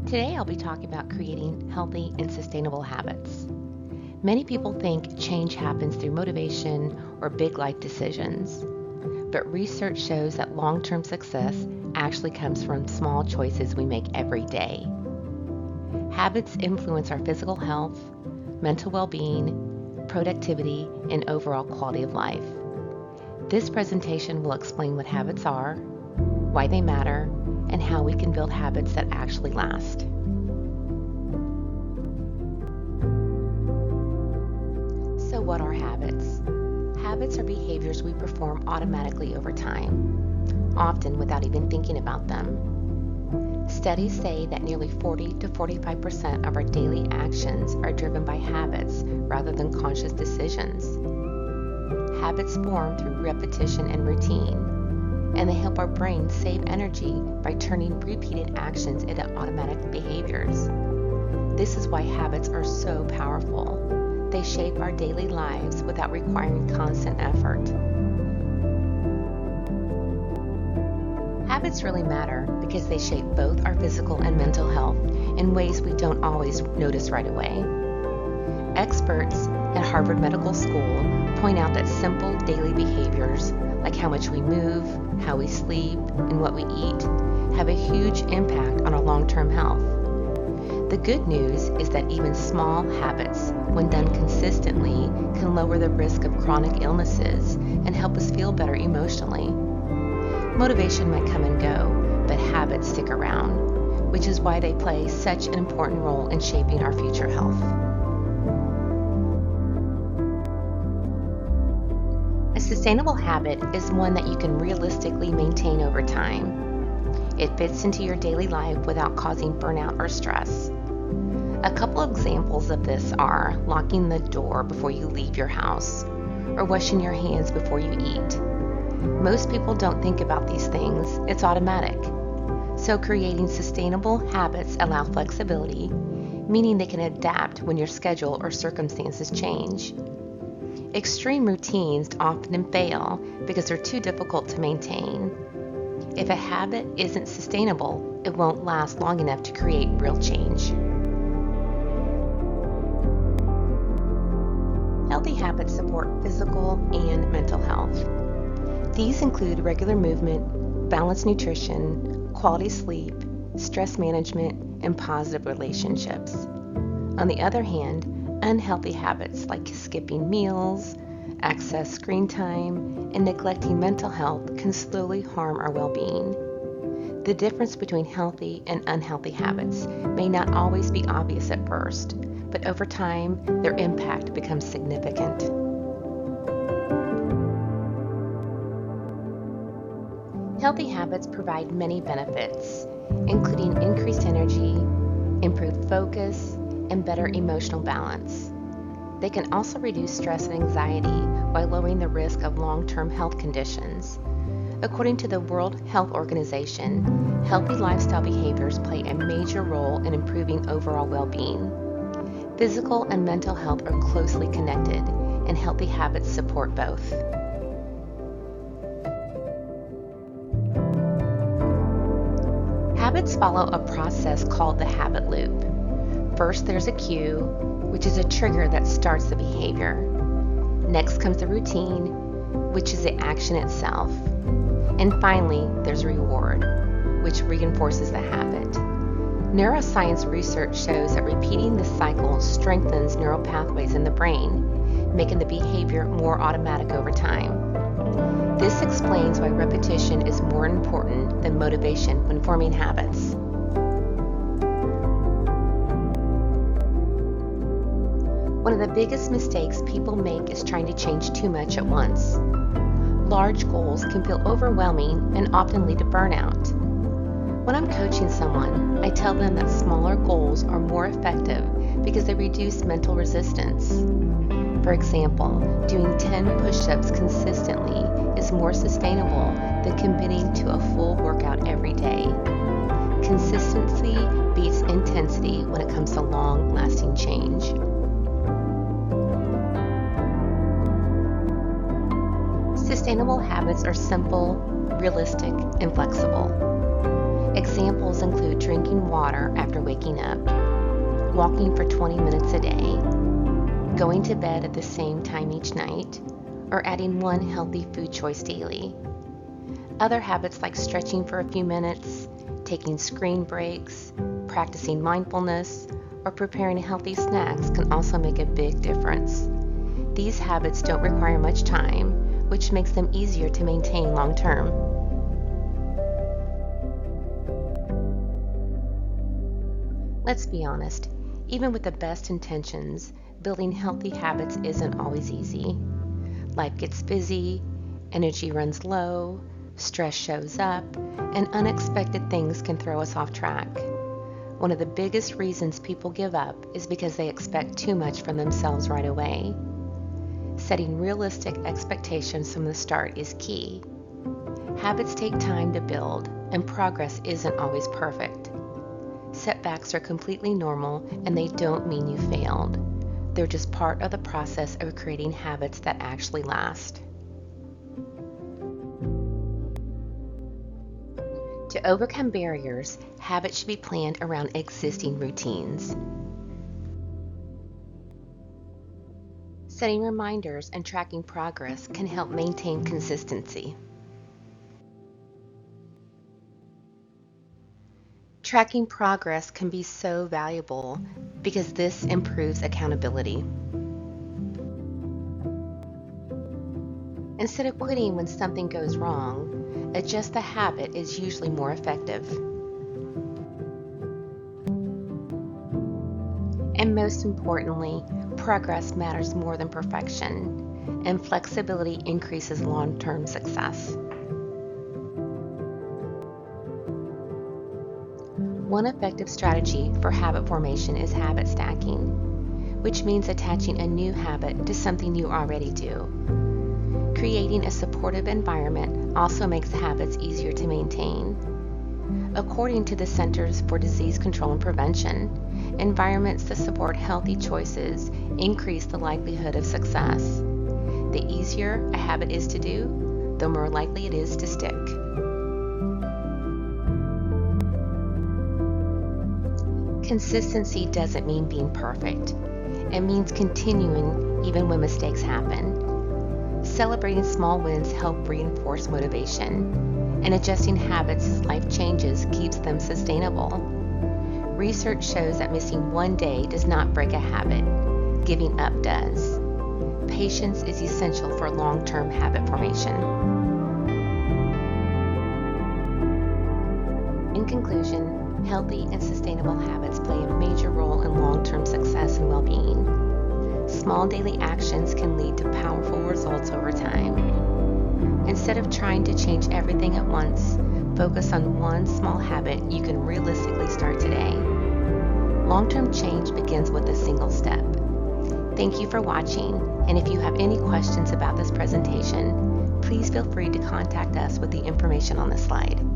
Today I'll be talking about creating healthy and sustainable habits. Many people think change happens through motivation or big life decisions, but research shows that long-term success actually comes from small choices we make every day. Habits influence our physical health, mental well-being, productivity, and overall quality of life. This presentation will explain what habits are, why they matter, and how we can build habits that actually last. So what are habits? Habits are behaviors we perform automatically over time, often without even thinking about them. Studies say that nearly 40 to 45% of our daily actions are driven by habits rather than conscious decisions. Habits form through repetition and routine, and they help our brain save energy by turning repeated actions into automatic behaviors. This is why habits are so powerful. They shape our daily lives without requiring constant effort. Habits really matter because they shape both our physical and mental health in ways we don't always notice right away. Experts at Harvard Medical School point out that simple daily behaviors like how much we move, how we sleep, and what we eat have a huge impact on our long-term health. The good news is that even small habits, when done consistently, can lower the risk of chronic illnesses and help us feel better emotionally. Motivation might come and go, but habits stick around, which is why they play such an important role in shaping our future health. A sustainable habit is one that you can realistically maintain over time. It fits into your daily life without causing burnout or stress. A couple of examples of this are locking the door before you leave your house or washing your hands before you eat. Most people don't think about these things, it's automatic. So creating sustainable habits allow flexibility, meaning they can adapt when your schedule or circumstances change. Extreme routines often fail because they're too difficult to maintain. If a habit isn't sustainable, it won't last long enough to create real change. Healthy habits support physical and mental health. These include regular movement, balanced nutrition, quality sleep, stress management, and positive relationships. On the other hand, unhealthy habits like skipping meals, excess screen time, and neglecting mental health can slowly harm our well-being. The difference between healthy and unhealthy habits may not always be obvious at first, but over time, their impact becomes significant. Healthy habits provide many benefits, including increased energy, improved focus, and better emotional balance. They can also reduce stress and anxiety while lowering the risk of long-term health conditions. According to the World Health Organization, healthy lifestyle behaviors play a major role in improving overall well-being. Physical and mental health are closely connected, and healthy habits support both. Habits follow a process called the habit loop. First, there's a cue, which is a trigger that starts the behavior. Next comes the routine, which is the action itself. And finally, there's reward, which reinforces the habit. Neuroscience research shows that repeating this cycle strengthens neural pathways in the brain, making the behavior more automatic over time. This explains why repetition is more important than motivation when forming habits. One of the biggest mistakes people make is trying to change too much at once. Large goals can feel overwhelming and often lead to burnout. When I'm coaching someone, I tell them that smaller goals are more effective because they reduce mental resistance. For example, doing 10 push-ups consistently is more sustainable than committing to a full workout every day. Consistency beats intensity when it comes to long-lasting change. Sustainable habits are simple, realistic, and flexible. Examples include drinking water after waking up, walking for 20 minutes a day, going to bed at the same time each night, or adding one healthy food choice daily. Other habits like stretching for a few minutes, taking screen breaks, practicing mindfulness, or preparing healthy snacks can also make a big difference. These habits don't require much time, which makes them easier to maintain long term. Let's be honest, even with the best intentions, building healthy habits isn't always easy. Life gets busy, energy runs low, stress shows up, and unexpected things can throw us off track. One of the biggest reasons people give up is because they expect too much from themselves right away. Setting realistic expectations from the start is key. Habits take time to build, and progress isn't always perfect. Setbacks are completely normal, and they don't mean you failed. They're just part of the process of creating habits that actually last. To overcome barriers, habits should be planned around existing routines. Setting reminders and tracking progress can help maintain consistency. Tracking progress can be so valuable because this improves accountability. Instead of quitting when something goes wrong, adjust the habit is usually more effective. And most importantly, progress matters more than perfection, and flexibility increases long-term success. One effective strategy for habit formation is habit stacking, which means attaching a new habit to something you already do. Creating a supportive environment also makes habits easier to maintain. According to the Centers for Disease Control and Prevention, environments that support healthy choices increase the likelihood of success. The easier a habit is to do, the more likely it is to stick. Consistency doesn't mean being perfect. It means continuing even when mistakes happen. Celebrating small wins help reinforce motivation, and adjusting habits as life changes keeps them sustainable. Research shows that missing one day does not break a habit. Giving up does. Patience is essential for long-term habit formation. In conclusion, healthy and sustainable habits play a major role in long-term success and well-being. Small daily actions can lead to powerful results over time. Instead of trying to change everything at once, focus on one small habit you can realistically start today. Long-term change begins with a single step. Thank you for watching, and if you have any questions about this presentation, please feel free to contact us with the information on the slide.